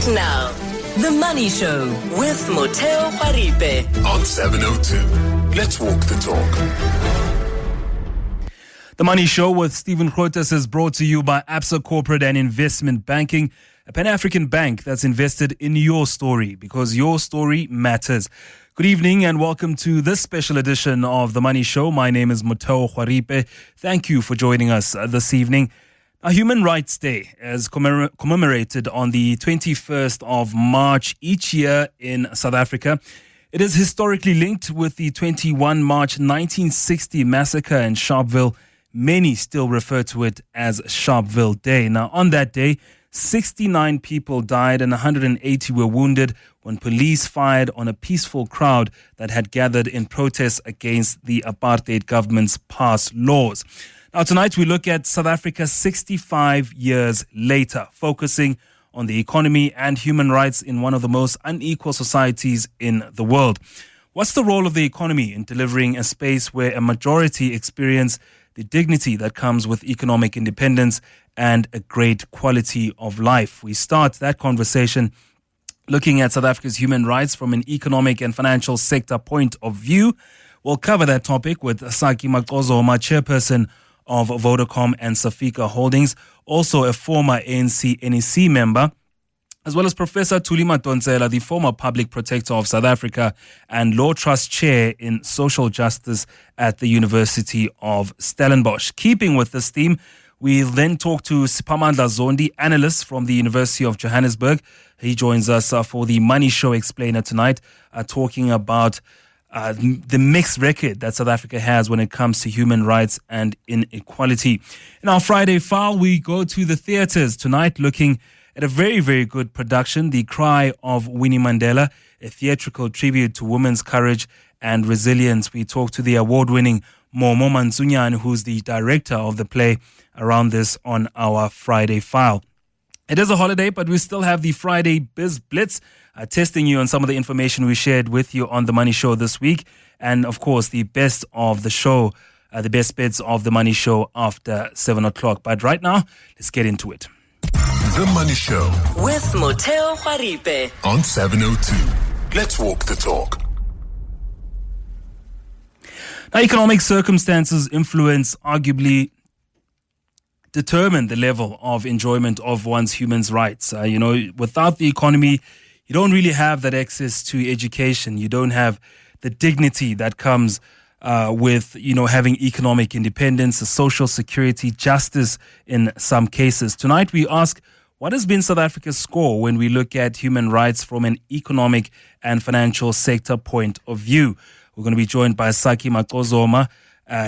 And now, The Money Show with Motheo Khoaripe on 702. Let's walk the talk. The Money Show with Stephen Grootes is brought to you by Absa Corporate and Investment Banking, a Pan-African bank that's invested in your story because your story matters. Good evening and welcome to this special edition of The Money Show. My name is Motheo Khoaripe. Thank you for joining us this evening. Human Rights Day is commemorated on the 21st of March each year in South Africa. It is historically linked with the 21 March 1960 massacre in Sharpeville. Many still refer to it as Sharpeville Day. Now, on that day, 69 people died and 180 were wounded when police fired on a peaceful crowd that had gathered in protest against the apartheid government's past laws. Now, tonight we look at South Africa 65 years later, focusing on the economy and human rights in one of the most unequal societies in the world. What's the role of the economy in delivering a space where a majority experience the dignity that comes with economic independence and a great quality of life? We start that conversation looking at South Africa's human rights from an economic and financial sector point of view. We'll cover that topic with Saki, Macozoma, chairperson of Vodacom and Safika Holdings, also a former ANC NEC member, as well as Professor Thuli Madonsela, the former Public Protector of South Africa and Law Trust Chair in Social Justice at the University of Stellenbosch. Keeping with this theme, we'll then talk to Siphamandla Zondi, analyst from the University of Johannesburg. He joins us for the Money Show Explainer tonight, talking about the mixed record that South Africa has when it comes to human rights and inequality. In our Friday file, we go to the theatres tonight, looking at a very, very good production, The Cry of Winnie Mandela, a theatrical tribute to women's courage and resilience. We talk to the award-winning Momo Mansunyane, who's the director of the play, around this on our Friday file. It is a holiday, but we still have the Friday Biz Blitz, testing you on some of the information we shared with you on The Money Show this week. And, of course, the best of the show, the best bits of The Money Show after 7 o'clock. But right now, let's get into it. The Money Show with Motheo Khoaripe on 702. Let's walk the talk. Now, economic circumstances influence, arguably, determine the level of enjoyment of one's human rights. Without the economy, you don't really have that access to education. You don't have the dignity that comes with, having economic independence, social security, justice in some cases. Tonight, we ask, what has been South Africa's score when we look at human rights from an economic and financial sector point of view? We're going to be joined by Saki Macozoma.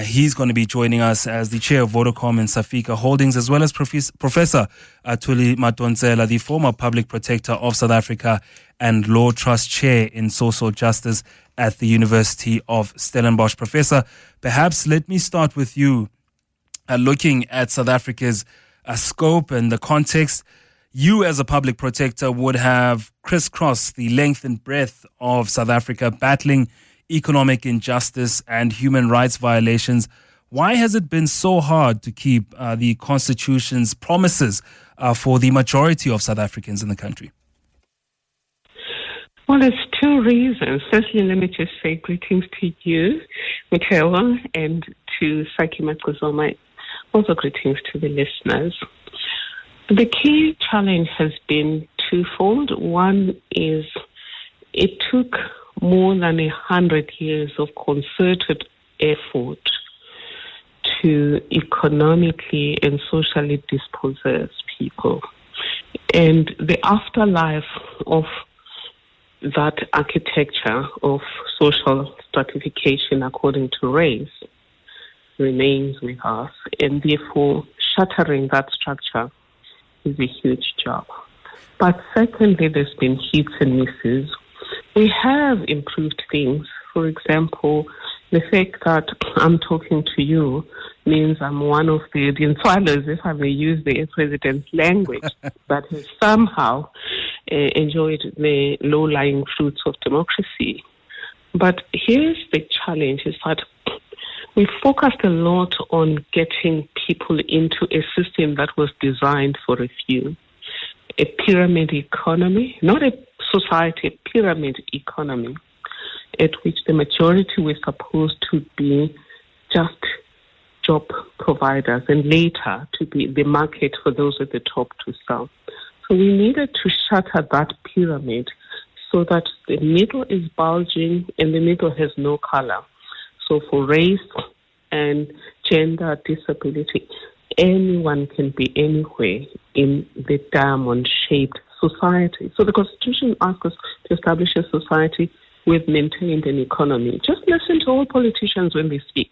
He's going to be joining us as the chair of Vodacom and Safika Holdings, as well as Professor Thuli Madonsela, the former Public Protector of South Africa and Law Trust Chair in Social Justice at the University of Stellenbosch. Professor, perhaps let me start with you, looking at South Africa's scope and the context. You, as a public protector, would have crisscrossed the length and breadth of South Africa, battling economic injustice and human rights violations. Why has it been so hard to keep the Constitution's promises for the majority of South Africans in the country? Well, it's two reasons. Firstly, let me just say greetings to you, Motheo, and to Saki Macozoma. Also greetings to the listeners. The key challenge has been twofold. One is it took more than 100 years of concerted effort to economically and socially dispossess people. And the afterlife of that architecture of social stratification according to race remains with us, and therefore shattering that structure is a huge job. But secondly, there's been hits and misses. We have improved things. For example, the fact that I'm talking to you means I'm one of the Nswalos, if I may use the president's language, that has somehow enjoyed the low-lying fruits of democracy. But here's the challenge, is that we focused a lot on getting people into a system that was designed for a few. a pyramid economy, not a society, a pyramid economy, at which the majority were supposed to be just job providers and later to be the market for those at the top to sell. So we needed to shatter that pyramid so that the middle is bulging and the middle has no color. So for race and gender, disability, anyone can be anywhere in the diamond-shaped society. So the Constitution asks us to establish a society with maintained an economy. Just listen to all politicians when they speak.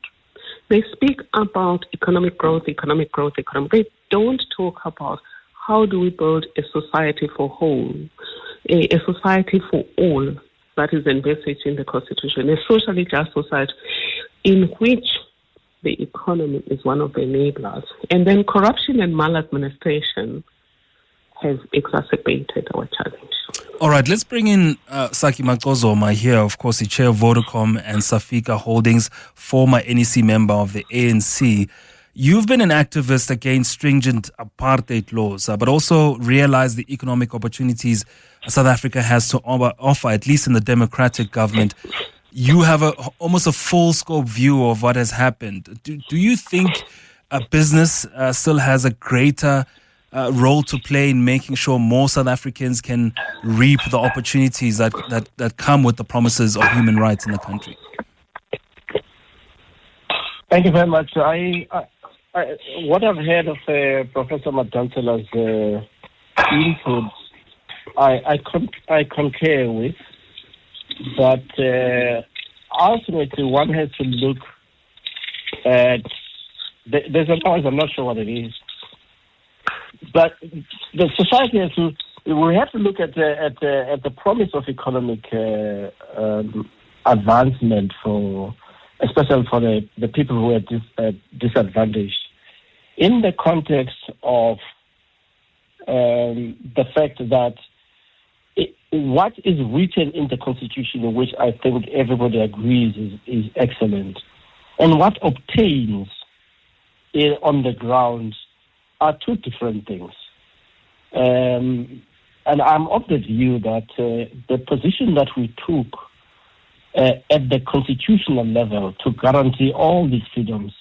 They speak about economic growth. They don't talk about how do we build a society for whole, a society for all that is envisaged in the Constitution, a socially just society in which the economy is one of the enablers. And then corruption and maladministration has exacerbated our challenge. All right, let's bring in Saki Macozoma here, of course, the chair of Vodacom and Safika Holdings, former NEC member of the ANC. You've been an activist against stringent apartheid laws, but also realized the economic opportunities South Africa has to offer, at least in the democratic government. You have almost a full scope view of what has happened. Do you think business still has a greater role to play in making sure more South Africans can reap the opportunities that come with the promises of human rights in the country? Thank you very much. What I've heard of Professor Madonsela's input, I concur with, but ultimately one has to look at. There's a noise. I'm not sure what it is, but the society has to. We have to look at the promise of economic advancement especially for the people who are disadvantaged, in the context of the fact that what is written in the Constitution, which I think everybody agrees is excellent, and what obtains on the ground are two different things. And I'm of the view that the position that we took at the constitutional level to guarantee all these freedoms,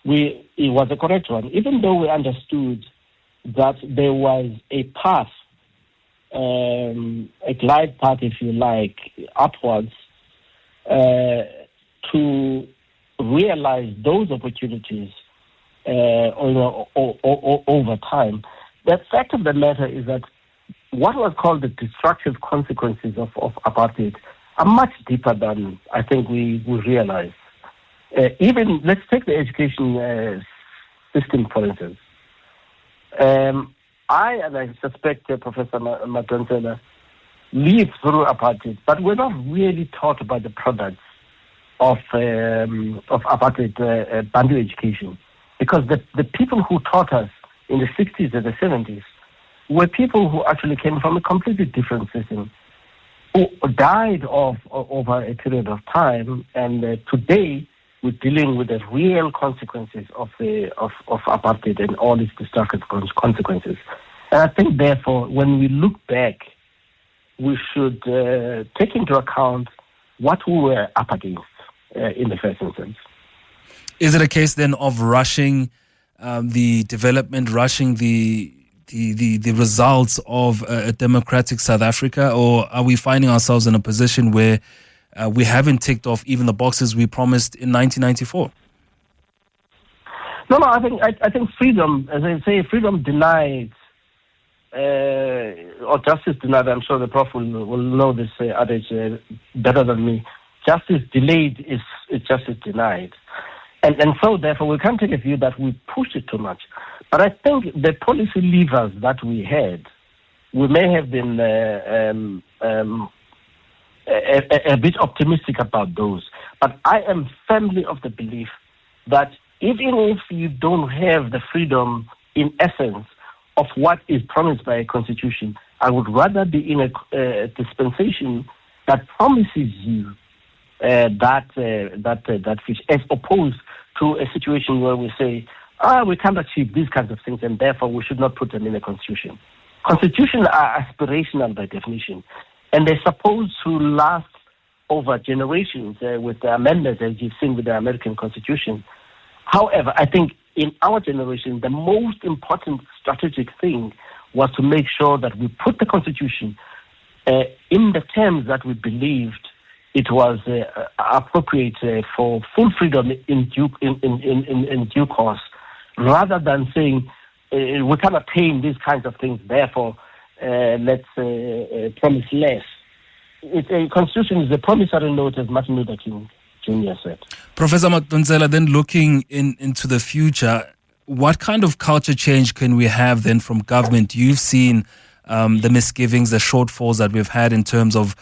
it was a correct one, even though we understood that there was a path, a glide path, if you like, upwards to realize those opportunities over time. The fact of the matter is that what was called the destructive consequences of apartheid are much deeper than I think we realize. Even, let's take the education system, for instance. I suspect Professor Madonsela lived through apartheid, but we're not really taught about the products of apartheid Bantu education, because the people who taught us in the 60s and the 70s were people who actually came from a completely different system, who died over a period of time, and today we're dealing with the real consequences of apartheid and all its destructive consequences. And I think, therefore, when we look back, we should take into account what we were up against in the first instance. Is it a case then of rushing the development, rushing the results of a democratic South Africa, or are we finding ourselves in a position where we haven't ticked off even the boxes we promised in 1994? No, I think freedom, as I say, freedom denied or justice denied. I'm sure the Prof will know this adage better than me. Justice delayed is justice denied, and so therefore we can't take a view that we pushed it too much. But I think the policy levers that we had, we may have been a bit optimistic about those. But I am firmly of the belief that even if you don't have the freedom in essence of what is promised by a constitution, I would rather be in a dispensation that promises you that fish, as opposed to a situation where we say, we can't achieve these kinds of things, and therefore we should not put them in the constitution. Constitutions are aspirational by definition, and they're supposed to last over generations with the amendments, as you've seen with the American Constitution. However, I think in our generation, the most important strategic thing was to make sure that we put the Constitution in the terms that we believed it was appropriate for full freedom in due course, rather than saying we can attain these kinds of things, therefore let's promise less. A Constitution is a promissory note, as Martin Luther King Jr. said. Professor Madonsela, then looking into the future, what kind of culture change can we have then from government? You've seen the misgivings, the shortfalls that we've had in terms of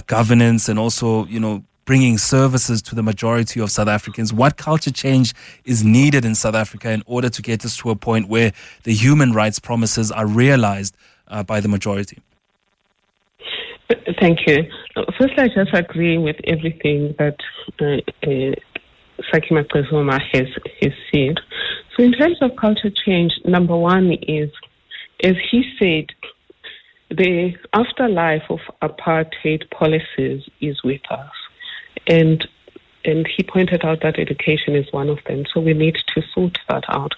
governance and also, bringing services to the majority of South Africans. What culture change is needed in South Africa in order to get us to a point where the human rights promises are realized by the majority? Thank you. Firstly, I just agree with everything that Saki Macozoma has said. So in terms of culture change, number one is, as he said, the afterlife of apartheid policies is with us. And he pointed out that education is one of them. So we need to sort that out.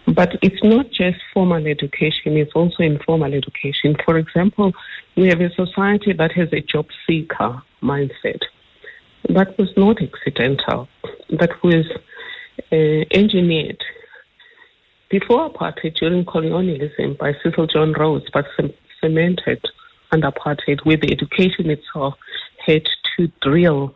But it's not just formal education, it's also informal education. For example, we have a society that has a job seeker mindset. That was not accidental. That was engineered before apartheid, during colonialism, by Cecil John Rhodes, but cemented under apartheid, where the education itself had to drill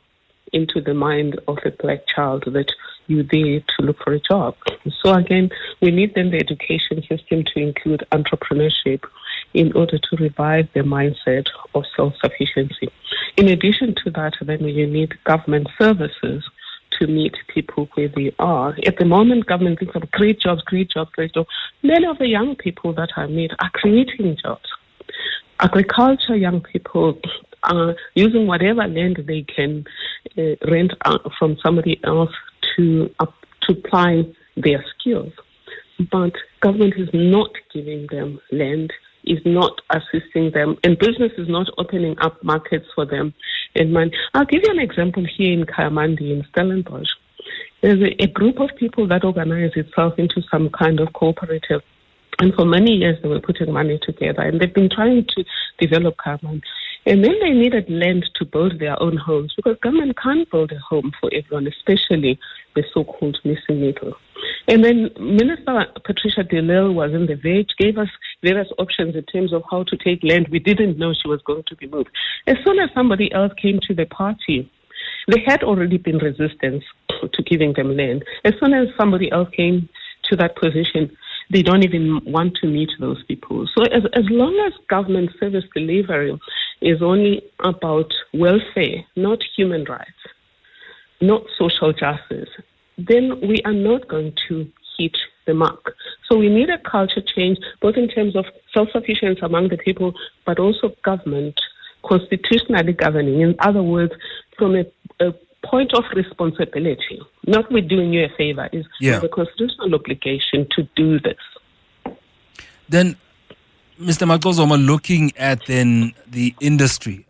into the mind of a black child that you're there to look for a job. So again, we need then the education system to include entrepreneurship in order to revive the mindset of self-sufficiency. In addition to that, then you need government services to meet people where they are. At the moment, government thinks of great jobs. Many of the young people that I meet are creating jobs. Agriculture young people are using whatever land they can rent out from somebody else to apply their skills. But government is not giving them land, is not assisting them, and business is not opening up markets for them. And I'll give you an example here in Kayamandi, in Stellenbosch. There's a group of people that organize itself into some kind of cooperative. And for many years, they were putting money together, and they've been trying to develop Kayamandi. And then they needed land to build their own homes, because government can't build a home for everyone, especially the so-called missing middle. And then Minister Patricia de Lille was in the village, gave us various options in terms of how to take land. We didn't know she was going to be moved. As soon as somebody else came to the party, there had already been resistance to giving them land. As soon as somebody else came to that position, they don't even want to meet those people. So as long as government service delivery is only about welfare, not human rights, not social justice, then we are not going to hit the mark. So we need a culture change, both in terms of self-sufficiency among the people, but also government constitutionally governing. In other words, from a point of responsibility, not we're doing you a favor, is the constitutional obligation to do this. Then, Mr. Macozoma, looking at then the industry,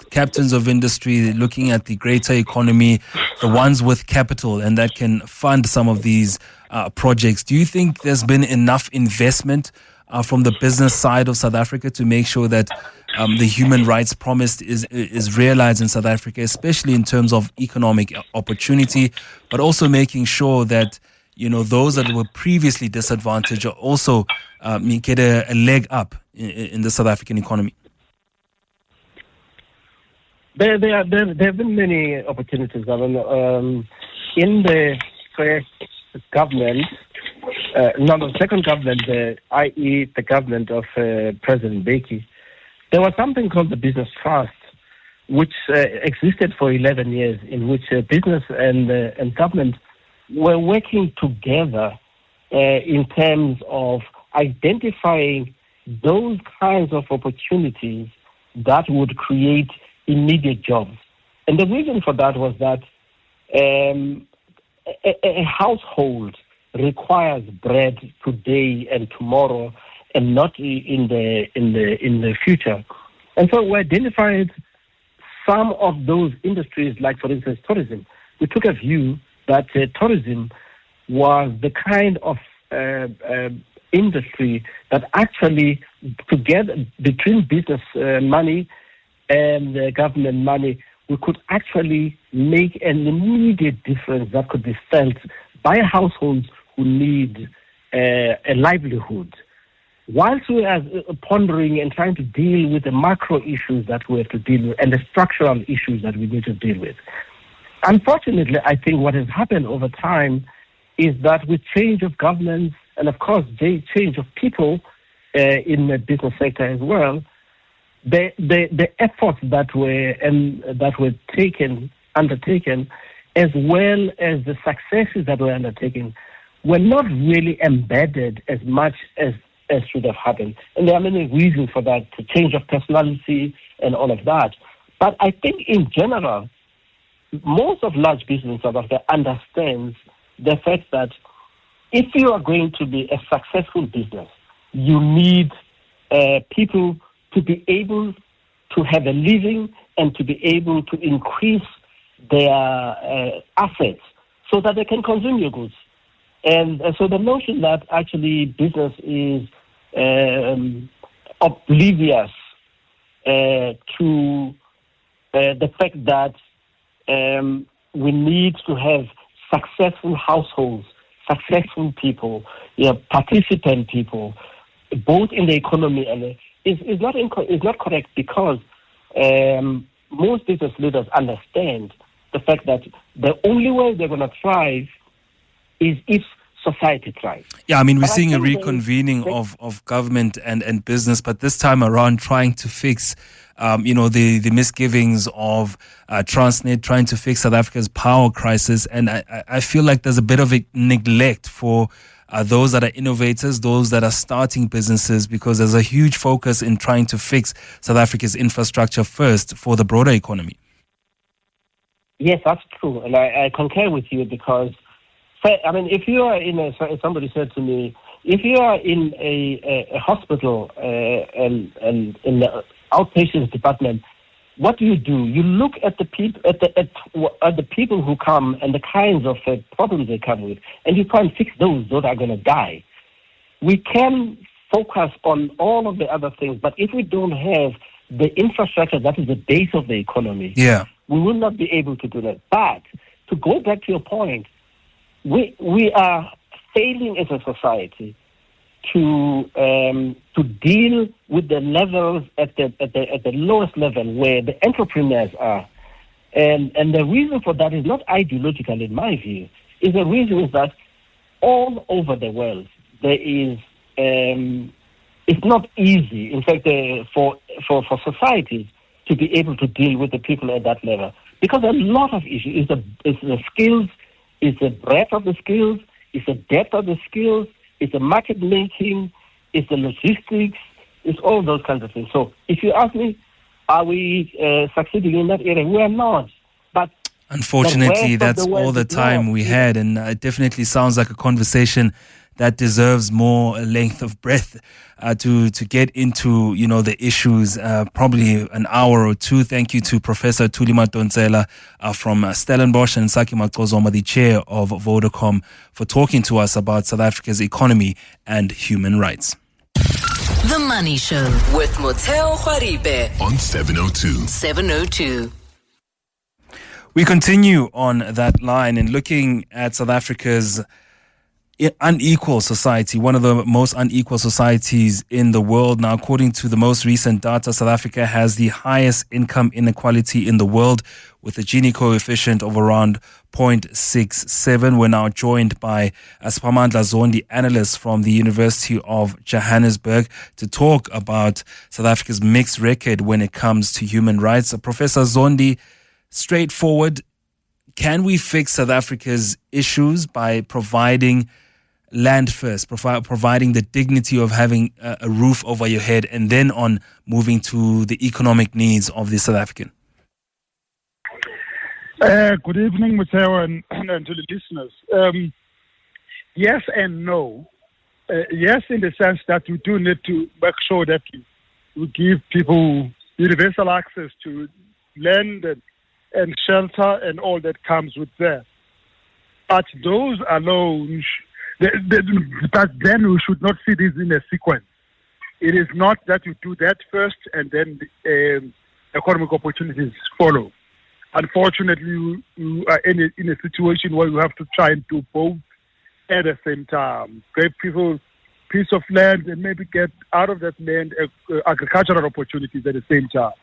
captains of industry, looking at the greater economy, the ones with capital and that can fund some of these projects, do you think there's been enough investment from the business side of South Africa to make sure that the human rights promised is realized in South Africa, especially in terms of economic opportunity, but also making sure that those that were previously disadvantaged are also get a leg up in the South African economy? There have been many opportunities. In the first government, the second government, i.e. the government of President Mbeki, there was something called the Business Trust, which existed for 11 years, in which business and government were working together in terms of identifying those kinds of opportunities that would create immediate jobs. And the reason for that was that a household requires bread today and tomorrow, and not in the future. And so we identified some of those industries, like, for instance, tourism. We took a view that tourism was the kind of industry that actually, together between business money and government money, we could actually make an immediate difference that could be felt by households who need a livelihood. Whilst we are pondering and trying to deal with the macro issues that we have to deal with and the structural issues that we need to deal with. Unfortunately, I think what has happened over time is that with change of governments and, of course, the change of people in the business sector as well, the efforts that were undertaken, as well as the successes that were undertaken, were not really embedded as much as should have happened. And there are many reasons for that, the change of personality and all of that. But I think in general, most of large business in South Africa understands the fact that if you are going to be a successful business, you need people to be able to have a living and to be able to increase their assets so that they can consume your goods. And so the notion that actually business is oblivious to the fact that we need to have successful households, successful people, participant people, both in the economy and is not correct, because most business leaders understand the fact that the only way they're going to thrive is if society thrives. Yeah, I mean, we're seeing a reconvening of government and business, but this time around trying to fix the misgivings of Transnet, trying to fix South Africa's power crisis. And I feel like there's a bit of a neglect for those that are innovators, those that are starting businesses, because there's a huge focus in trying to fix South Africa's infrastructure first for the broader economy. Yes, that's true. And I concur with you, because, I mean, if you are somebody said to me, if you are in a hospital and in the outpatients department, what do? You look at the people at the people who come and the kinds of problems they come with, and you try and fix those that are going to die. We can focus on all of the other things, but if we don't have the infrastructure that is the base of the economy, we will not be able to do that. But to go back to your point, we are failing as a society to deal with the levels at the lowest level where the entrepreneurs are, and the reason for that is not ideological, in my view. The reason is that all over the world there is it's not easy. In fact, for societies to be able to deal with the people at that level, because a lot of issues is the skills, is the breadth of the skills, is the depth of the skills, it's the market making, it's the logistics, it's all those kinds of things. So if you ask me, are we succeeding in that area? We are not. But unfortunately, that's all the time we had, and it definitely sounds like a conversation that deserves more length of breath to get into, the issues, probably an hour or two. Thank you to Professor Thuli Madonsela from Stellenbosch and Saki, the chair of Vodacom, for talking to us about South Africa's economy and human rights. The Money Show with Motheo Khoaripe on 702. 702. We continue on that line and looking at South Africa's unequal society, one of the most unequal societies in the world. Now, according to the most recent data, South Africa has the highest income inequality in the world, with a Gini coefficient of around 0.67. We're now joined by Siphamandla Zondi, analyst from the University of Johannesburg, to talk about South Africa's mixed record when it comes to human rights. Professor Zondi, straightforward, can we fix South Africa's issues by providing land first, providing the dignity of having a roof over your head, and then on moving to the economic needs of the South African? Good evening, Motheo, and to the listeners. Yes and no. Yes, in the sense that we do need to make sure that we give people universal access to land and shelter and all that comes with that. But those alone, but then we should not see this in a sequence. It is not that you do that first and then economic opportunities follow. Unfortunately, you are in a situation where you have to try and do both at the same time. Give people piece of land and maybe get out of that land agricultural opportunities at the same time.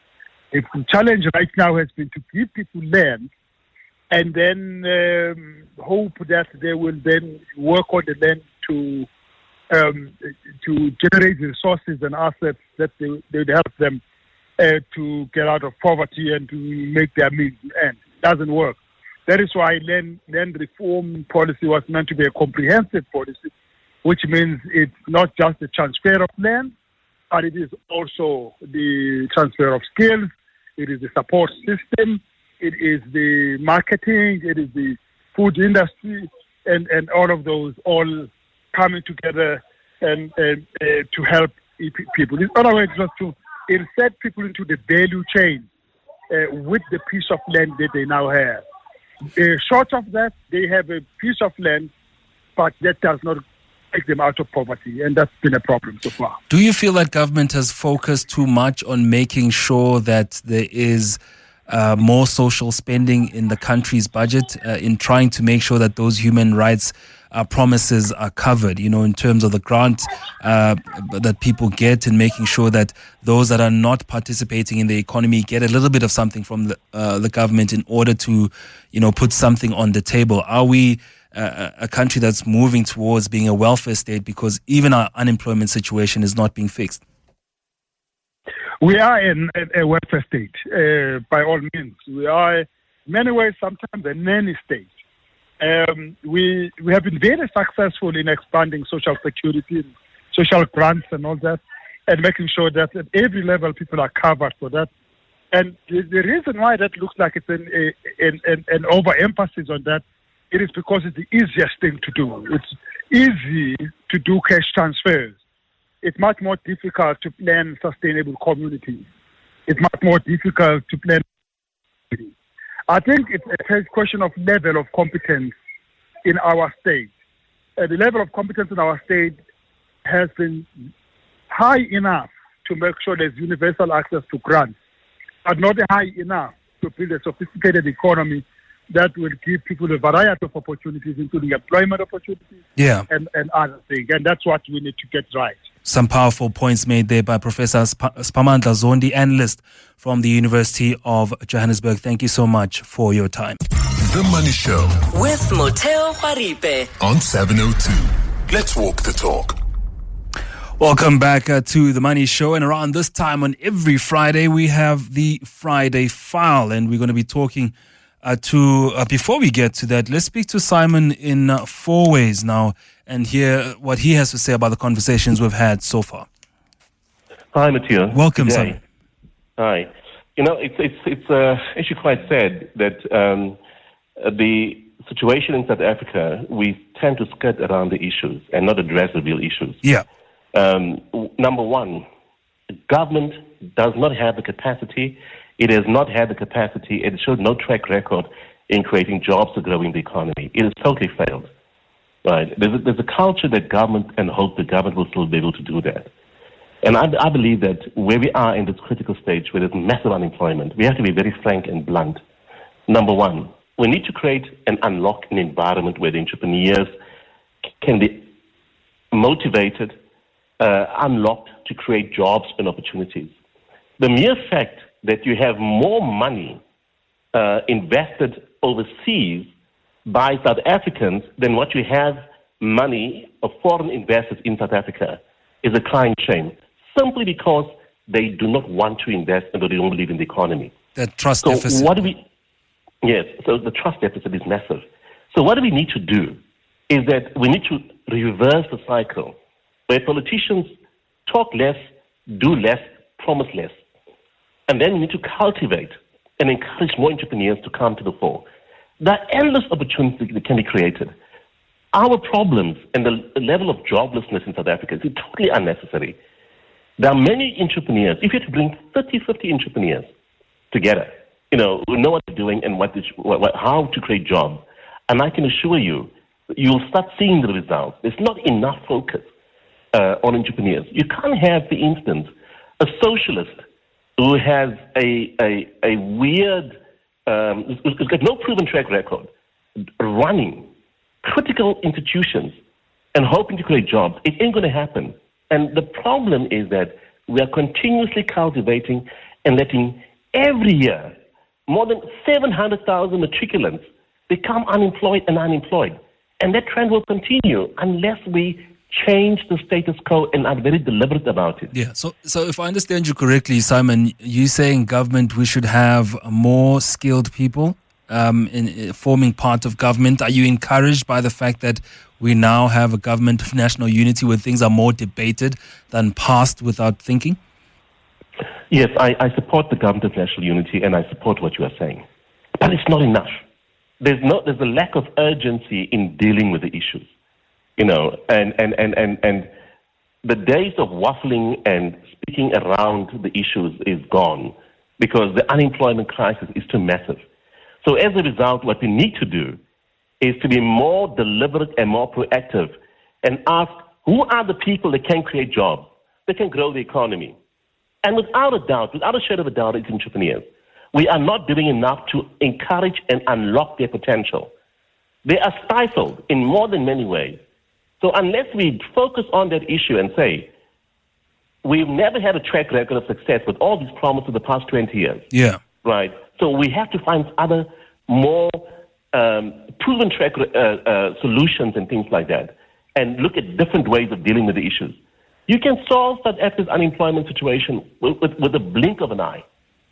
If the challenge right now has been to give people land and then hope that they will then work on the land to generate resources and assets that they would help them to get out of poverty and to make their means end. It doesn't work. That is why land reform policy was meant to be a comprehensive policy, which means it's not just the transfer of land, but it is also the transfer of skills, it is the support system, it is the marketing, it is the food industry, and all of those all coming together and to help people. In other words, just to insert people into the value chain with the piece of land that they now have. Short of that, they have a piece of land, but that does not take them out of poverty, and that's been a problem so far. Do you feel that government has focused too much on making sure that there is more social spending in the country's budget in trying to make sure that those human rights promises are covered, in terms of the grant that people get and making sure that those that are not participating in the economy get a little bit of something from the government in order to, put something on the table? Are we a country that's moving towards being a welfare state because even our unemployment situation is not being fixed? We are in a welfare state, by all means. We are, in many ways, sometimes a nanny state. We have been very successful in expanding social security, and social grants and all that, and making sure that at every level people are covered for that. And the reason why that looks like it's an overemphasis on that, it is because it's the easiest thing to do. It's easy to do cash transfers. It's much more difficult to plan sustainable communities. It's much more difficult to plan. I think it's a question of level of competence in our state. The level of competence in our state has been high enough to make sure there's universal access to grants, but not high enough to build a sophisticated economy that will give people a variety of opportunities, including employment opportunities and other things. And that's what we need to get right. Some powerful points made there by Professor Siphamandla Zondi, analyst from the University of Johannesburg. Thank you so much for your time. The Money Show with Motheo Khoaripe on 702. Let's walk the talk. Welcome back to The Money Show. And around this time on every Friday, we have the Friday File. And we're going to be talking before we get to that, let's speak to Simon in Four Ways now and hear what he has to say about the conversations we've had so far. Hi, Motheo. Welcome, Simon. Hi. It's actually quite sad that the situation in South Africa, we tend to skirt around the issues and not address the real issues. Yeah. Number one, the government does not have the capacity. It has not had the capacity. It showed no track record in creating jobs to grow in the economy. It has totally failed. Right? There's a culture that government and hope the government will still be able to do that. And I believe that where we are in this critical stage where there's massive unemployment, we have to be very frank and blunt. Number one, we need to create and unlock an environment where the entrepreneurs can be motivated, unlocked to create jobs and opportunities. The mere fact that you have more money invested overseas by South Africans than what you have money of foreign investors in South Africa is a crying shame, simply because they do not want to invest and they don't believe in the economy. That trust deficit. So the trust deficit is massive. So what do we need to do is that we need to reverse the cycle where politicians talk less, do less, promise less. And then we need to cultivate and encourage more entrepreneurs to come to the fore. There are endless opportunities that can be created. our problems and the level of joblessness in South Africa is totally unnecessary. There are many entrepreneurs. If you had to bring 30, 50 entrepreneurs together, who know what they're doing and how to create jobs, and I can assure you, you'll start seeing the results. There's not enough focus on entrepreneurs. You can't have, for instance, a socialist who has a weird, who's got no proven track record, running critical institutions and hoping to create jobs. It ain't going to happen. And the problem is that we are continuously cultivating and letting every year more than 700,000 matriculants become unemployed. And that trend will continue unless we change the status quo and are very deliberate about it. Yeah. So if I understand you correctly, Simon, you're saying government, we should have more skilled people in forming part of government. Are you encouraged by the fact that we now have a government of national unity where things are more debated than passed without thinking? Yes, I support the government of national unity, and I support what you are saying. But it's not enough. There's a lack of urgency in dealing with the issues. And the days of waffling and speaking around the issues is gone because the unemployment crisis is too massive. So as a result, what we need to do is to be more deliberate and more proactive and ask, who are the people that can create jobs, that can grow the economy? And without a shadow of a doubt, it's entrepreneurs. We are not doing enough to encourage and unlock their potential. They are stifled in more than many ways. So unless we focus on that issue and say, we've never had a track record of success with all these promises of the past 20 years. Yeah. Right. So we have to find other more proven track solutions and things like that, and look at different ways of dealing with the issues. You can solve South Africa's unemployment situation with a blink of an eye.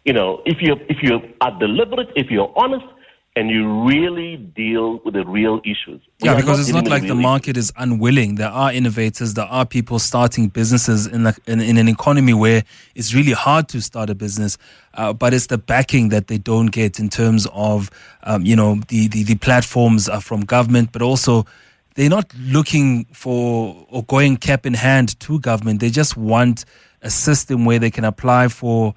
If you are deliberate, if you're honest, and you really deal with the real issues. Yeah, because it's not like the market is unwilling. There are innovators. There are people starting businesses in an economy where it's really hard to start a business. But it's the backing that they don't get in terms of, the platforms are from government, but also they're not looking for or going cap in hand to government. They just want a system where they can apply for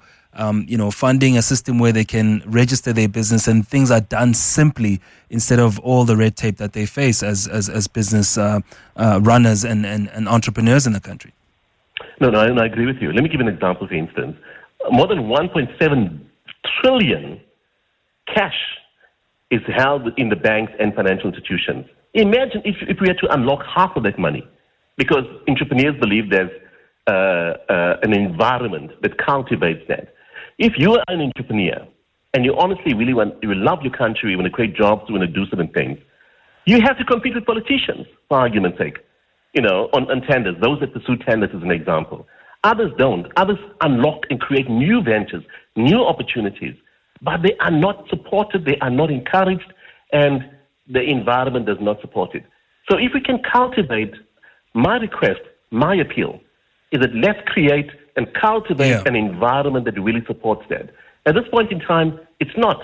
funding, a system where they can register their business and things are done simply instead of all the red tape that they face as business runners and entrepreneurs in the country. No, I agree with you. Let me give an example, for instance. More than 1.7 trillion cash is held in the banks and financial institutions. Imagine if we had to unlock half of that money, because entrepreneurs believe there's an environment that cultivates that. If you are an entrepreneur and you honestly really you love your country, you want to create jobs, you want to do certain things, you have to compete with politicians, for argument's sake, on tenders, those that pursue tenders as an example. Others don't. Others unlock and create new ventures, new opportunities, but they are not supported, they are not encouraged, and the environment does not support it. So if we can cultivate, my request, my appeal, is that let's create and cultivate an environment that really supports that. At this point in time, it's not.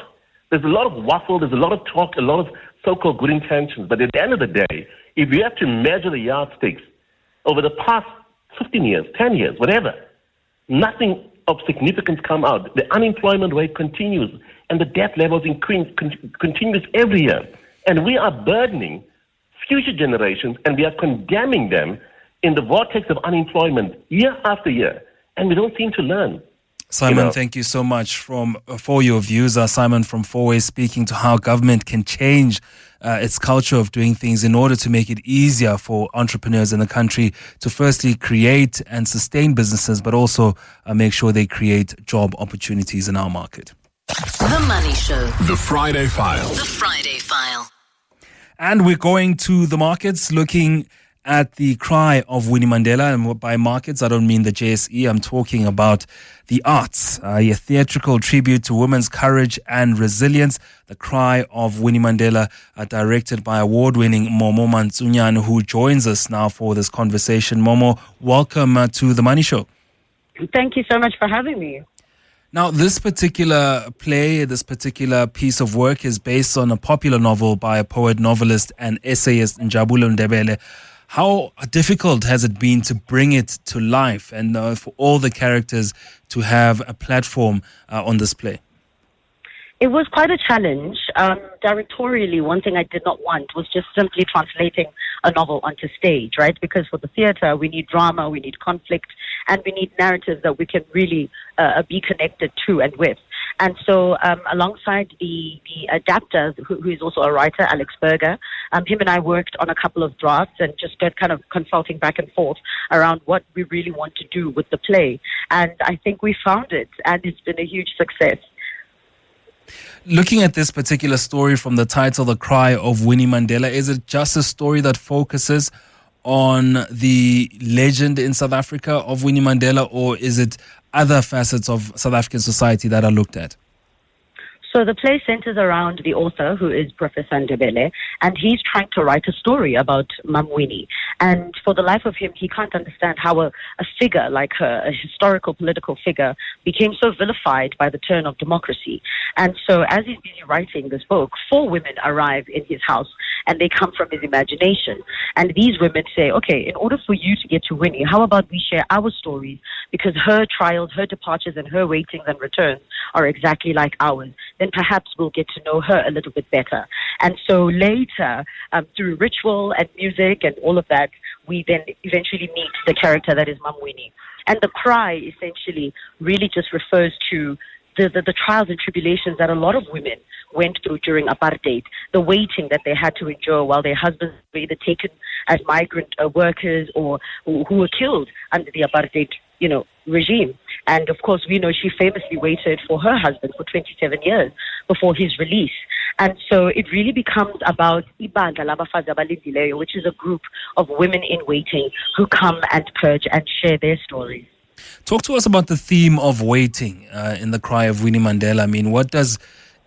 There's a lot of waffle, there's a lot of talk, a lot of so-called good intentions, but at the end of the day, if you have to measure the yardsticks over the past 15 years, 10 years, whatever, nothing of significance come out. The unemployment rate continues, and the debt levels continues every year. And we are burdening future generations, and we are condemning them in the vortex of unemployment year after year, and we don't seem to learn. Simon, thank you so much for your views. Simon from Fourway speaking to how government can change its culture of doing things in order to make it easier for entrepreneurs in the country to firstly create and sustain businesses, but also make sure they create job opportunities in our market. The Money Show. The Friday File. The Friday File. And we're going to the markets, looking at the cry of Winnie Mandela. And by markets, I don't mean the JSE. I'm talking about the arts, a theatrical tribute to women's courage and resilience. The cry of Winnie Mandela, directed by award-winning Momo Mantsunyane, who joins us now for this conversation. Momo, welcome to The Money Show. Thank you so much for having me. Now, this particular play, this particular piece of work is based on a popular novel by a poet, novelist, and essayist Njabulo Ndebele. How difficult has it been to bring it to life and for all the characters to have a platform on this play? It was quite a challenge. Directorially, one thing I did not want was just simply translating a novel onto stage, right? Because for the theatre, we need drama, we need conflict, and we need narratives that we can really be connected to and with. And so alongside the adapter, who is also a writer, Alex Berger, him and I worked on a couple of drafts and just got kind of consulting back and forth around what we really want to do with the play. And I think we found it, and it's been a huge success. Looking at this particular story from the title, The Cry of Winnie Mandela, is it just a story that focuses on the legend in South Africa of Winnie Mandela, or is it other facets of South African society that are looked at? So the play centers around the author, who is Professor Ndebele, and he's trying to write a story about Mam Winnie. And for the life of him, he can't understand how a figure like her, a historical political figure, became so vilified by the turn of democracy. And so as he's busy writing this book, 4 women arrive in his house, and they come from his imagination. And these women say, okay, in order for you to get to Winnie, how about we share our stories? Because her trials, her departures, and her waitings and returns are exactly like ours. Then perhaps we'll get to know her a little bit better. And so later, through ritual and music and all of that, we then eventually meet the character that is Mam Winnie. And the cry essentially really just refers to the trials and tribulations that a lot of women went through during apartheid, the waiting that they had to endure while their husbands were either taken as migrant workers or who were killed under the apartheid, regime. And of course, we know she famously waited for her husband for 27 years before his release. And so it really becomes about Ibandla Labafazi Abalindileyo, which is a group of women in waiting who come and purge and share their stories. Talk to us about the theme of waiting in The Cry of Winnie Mandela. I mean, what does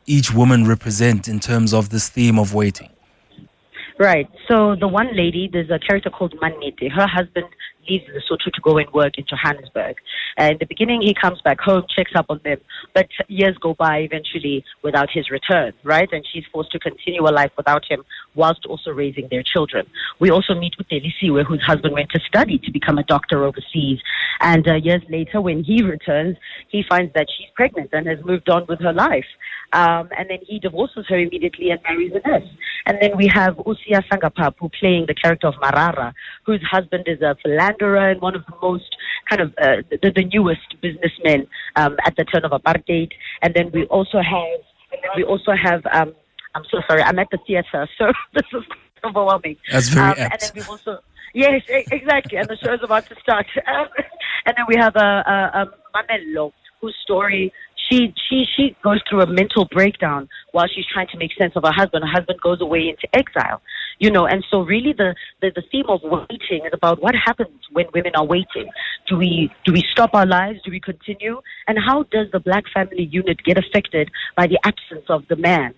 each woman represent in terms of this theme of waiting? Right. So the one lady, there's a character called Manete. Her husband leaves Lesotho to go and work in Johannesburg. In the beginning, he comes back home, checks up on them, but years go by eventually without his return, right? And she's forced to continue a life without him whilst also raising their children. We also meet with Delisiwe, whose husband went to study to become a doctor overseas. And years later, when he returns, he finds that she's pregnant and has moved on with her life. And then he divorces her immediately and marries a nurse. And then we have Usia Sangapapu playing the character of Marara, whose husband is a philanderer and one of the most kind of the newest businessmen at the turn of apartheid. And then we also have I'm so sorry, I'm at the theater, so this is overwhelming. That's very apt. And then we also, yes, exactly, and the show is about to start. And then we have Mamello, whose story, she goes through a mental breakdown while she's trying to make sense of her husband. Her husband goes away into exile, and so really the theme of waiting is about what happens when women are waiting. Do we stop our lives? Do we continue? And how does the black family unit get affected by the absence of the man?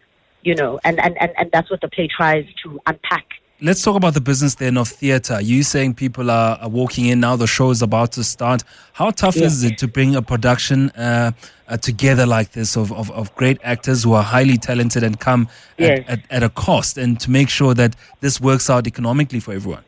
And that's what the play tries to unpack. Let's talk about the business then of theatre. You saying people are walking in now, the show is about to start. How tough is it to bring a production together like this of great actors who are highly talented and come at a cost, and to make sure that this works out economically for everyone?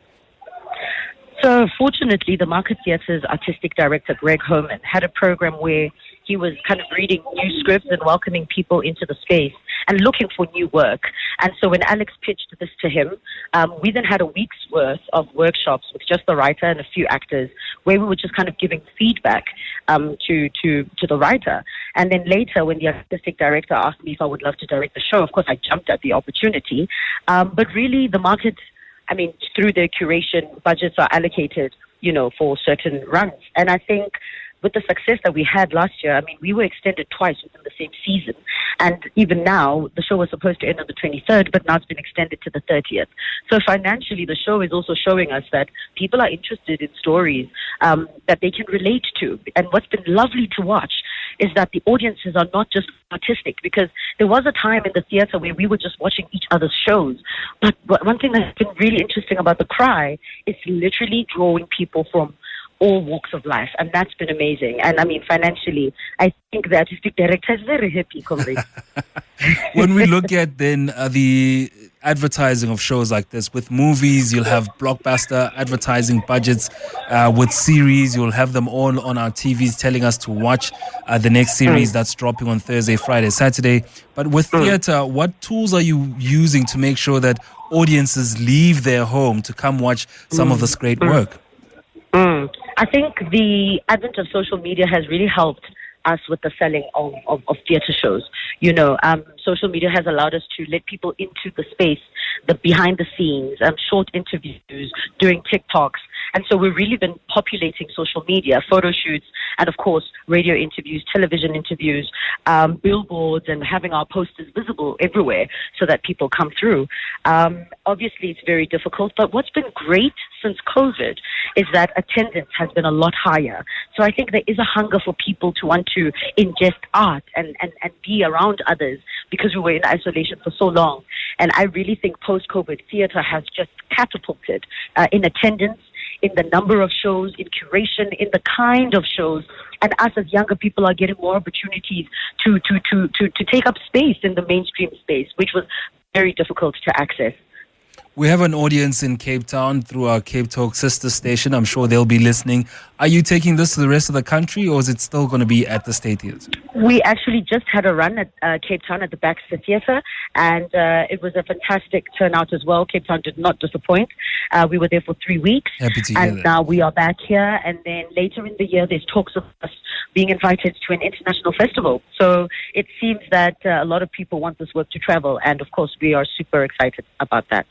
So fortunately, the Market Theatre's artistic director, Greg Homan, had a program where he was kind of reading new scripts and welcoming people into the space and looking for new work. And so when Alex pitched this to him, we then had a week's worth of workshops with just the writer and a few actors, where we were just kind of giving feedback to the writer. And then later, when the artistic director asked me if I would love to direct the show, of course I jumped at the opportunity. But really, the Market, through their curation, budgets are allocated, for certain runs. And I think with the success that we had last year, we were extended twice within the same season. And even now, the show was supposed to end on the 23rd, but now it's been extended to the 30th. So financially, the show is also showing us that people are interested in stories that they can relate to. And what's been lovely to watch is that the audiences are not just artistic, because there was a time in the theater where we were just watching each other's shows. But one thing that's been really interesting about The Cry is literally drawing people from all walks of life, and that's been amazing. And I mean, financially, I think the artistic director is very happy, comrade. When we look at then the advertising of shows like this, with movies, you'll have blockbuster advertising budgets. With series, you'll have them all on our TVs telling us to watch the next series that's dropping on Thursday, Friday, Saturday. But with theatre, what tools are you using to make sure that audiences leave their home to come watch some of this great work? I think the advent of social media has really helped us with the selling of theatre shows. You know, social media has allowed us to let people into the space, the behind the scenes, short interviews, doing TikToks. And so we've really been populating social media, photo shoots, and of course, radio interviews, television interviews, billboards, and having our posters visible everywhere so that people come through. Obviously, it's very difficult, but what's been great since COVID is that attendance has been a lot higher. So I think there is a hunger for people to want to ingest art and be around others because we were in isolation for so long. And I really think post-COVID, theatre has just catapulted in attendance, in the number of shows, in curation, in the kind of shows. And us as younger people are getting more opportunities to take up space in the mainstream space, which was very difficult to access. We have an audience in Cape Town through our Cape Talk sister station. I'm sure they'll be listening. Are you taking this to the rest of the country, or is it still going to be at the State Theatre? We actually just had a run at Cape Town at the Baxter Theatre, and it was a fantastic turnout as well. Cape Town did not disappoint. We were there for 3 weeks. Happy to hear and that. now we are back here, and then later in the year there's talks of us being invited to an international festival. So it seems that a lot of people want this work to travel, and of course we are super excited about that.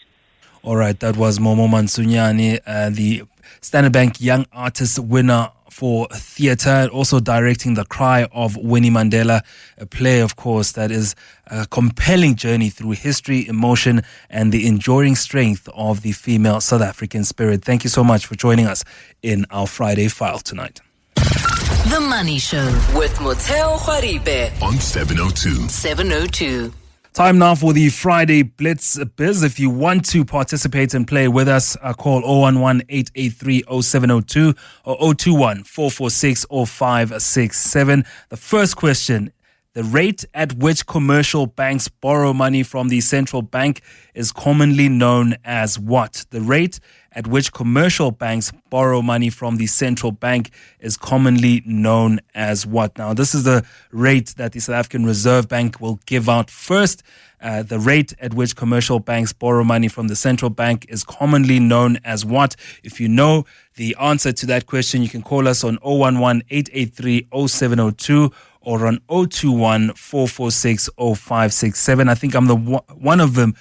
All right, that was Momo Mansunyane, the Standard Bank Young Artist winner for theatre, also directing The Cry of Winnie Mandela, a play, of course, that is a compelling journey through history, emotion, and the enduring strength of the female South African spirit. Thank you so much for joining us in our Friday File tonight. The Money Show with Motheo Khoaripe On 702. 702. Time now for the Friday Blitz Biz. If you want to participate and play with us, call 011-883-0702 or 021-446-0567. The first question: the rate at which commercial banks borrow money from the central bank is commonly known as what? The rate at which commercial banks borrow money from the central bank is commonly known as what? Now, this is the rate that the South African Reserve Bank will give out first. The rate at which commercial banks borrow money from the central bank is commonly known as what? If you know the answer to that question, you can call us on 011-883-0702 or on 021-446-0567. I think I'm one of them.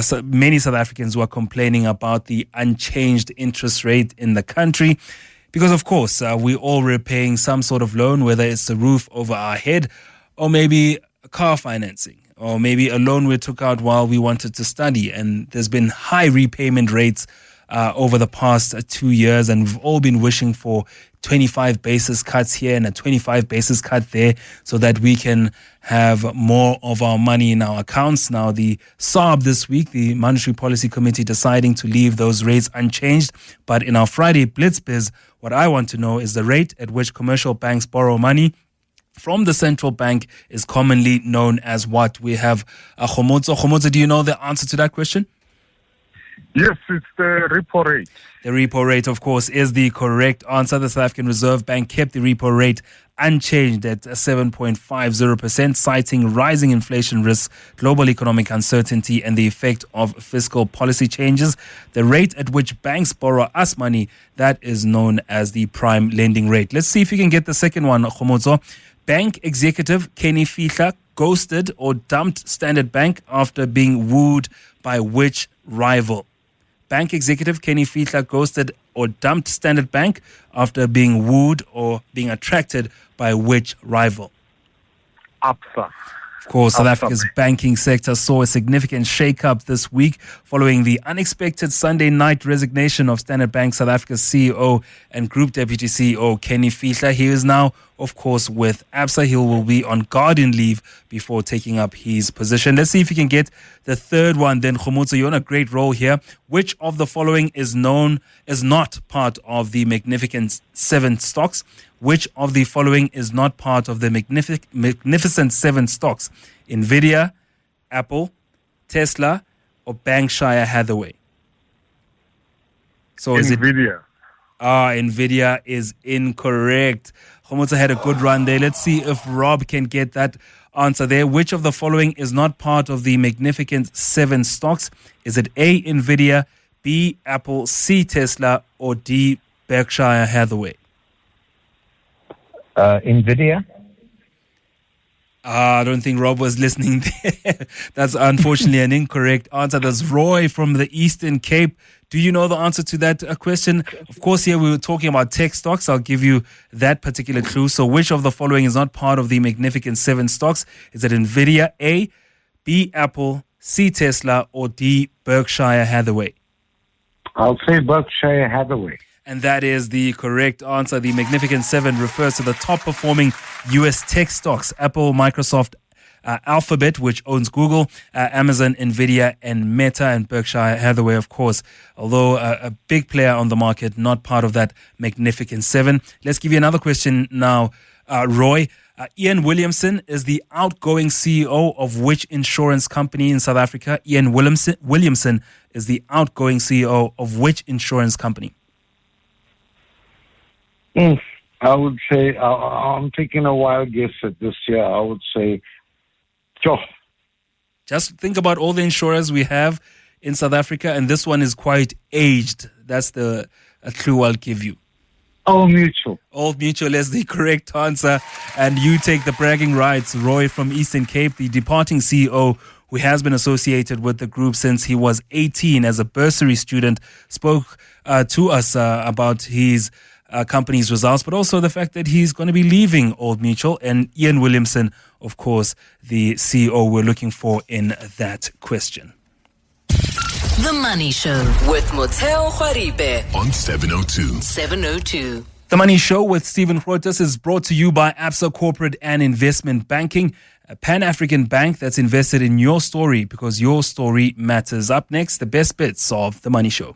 So many South Africans who are complaining about the unchanged interest rate in the country because, of course, we're all repaying some sort of loan, whether it's the roof over our head or maybe car financing or maybe a loan we took out while we wanted to study. And there's been high repayment rates over the past 2 years, and we've all been wishing for 25 basis cuts here and a 25 basis cut there so that we can have more of our money in our accounts. Now, the SARB this week, the Monetary Policy Committee, deciding to leave those rates unchanged. But in our Friday Blitz Biz, what I want to know is the rate at which commercial banks borrow money from the central bank is commonly known as what? We have Khomotso. Khomotso, do you know the answer to that question? Yes, it's the repo rate. The repo rate, of course, is the correct answer. The South African Reserve Bank kept the repo rate unchanged at 7.50%, citing rising inflation risks, global economic uncertainty, and the effect of fiscal policy changes. The rate at which banks borrow us money, that is known as the prime lending rate. Let's see if you can get the second one, Khomotso. Bank executive Kenny Fihla ghosted or dumped Standard Bank after being wooed by which rival? Bank executive Kenny Fihla ghosted or dumped Standard Bank after being wooed or being attracted by which rival? ABSA. Of course, South Africa's banking sector saw a significant shake-up this week following the unexpected Sunday night resignation of Standard Bank South Africa's CEO and Group Deputy CEO Kenny Fihla. He is now, of course, with ABSA. He will be on garden leave before taking up his position. Let's see if you can get the third one. Then, Khomotso, you're on a great roll here. Which of the following is not part of the Magnificent Seven stocks? Which of the following is not part of the Magnificent Seven stocks? Nvidia, Apple, Tesla, or Berkshire Hathaway? So is Nvidia. Nvidia is incorrect. Khomotso had a good run there. Let's see if Rob can get that answer there. Which of the following is not part of the Magnificent Seven stocks? Is it A, Nvidia, B, Apple, C, Tesla, or D, Berkshire Hathaway? Nvidia. I don't think Rob was listening there. That's unfortunately an incorrect answer. That's Roy from the Eastern Cape. Do you know the answer to that question? Of course, here we were talking about tech stocks. I'll give you that particular clue. So which of the following is not part of the Magnificent Seven stocks? Is it Nvidia, A, B, Apple, C, Tesla, or D, Berkshire Hathaway? I'll say Berkshire Hathaway. And that is the correct answer. The Magnificent Seven refers to the top performing U.S. tech stocks: Apple, Microsoft, Alphabet, which owns Google, Amazon, Nvidia, and Meta, and Berkshire Hathaway, of course. Although a big player on the market, not part of that Magnificent Seven. Let's give you another question now, Roy. Ian Williamson is the outgoing CEO of which insurance company in South Africa? Ian Williamson is the outgoing CEO of which insurance company? I would say, I'm taking a wild guess at this year. I would say, Joe. Just think about all the insurers we have in South Africa, and this one is quite aged. That's a clue I'll give you. Old Mutual. Old Mutual is the correct answer, and you take the bragging rights. Roy from Eastern Cape, the departing CEO who has been associated with the group since he was 18 as a bursary student, spoke to us about his company's results, but also the fact that he's going to be leaving Old Mutual. And Ian Williamson, of course, the CEO we're looking for in that question. The Money Show with Motheo Khoaripe on 702. 702. The Money Show with Stephen Grootes is brought to you by ABSA Corporate and Investment Banking, a Pan-African bank that's invested in your story because your story matters. Up next, the best bits of The Money Show.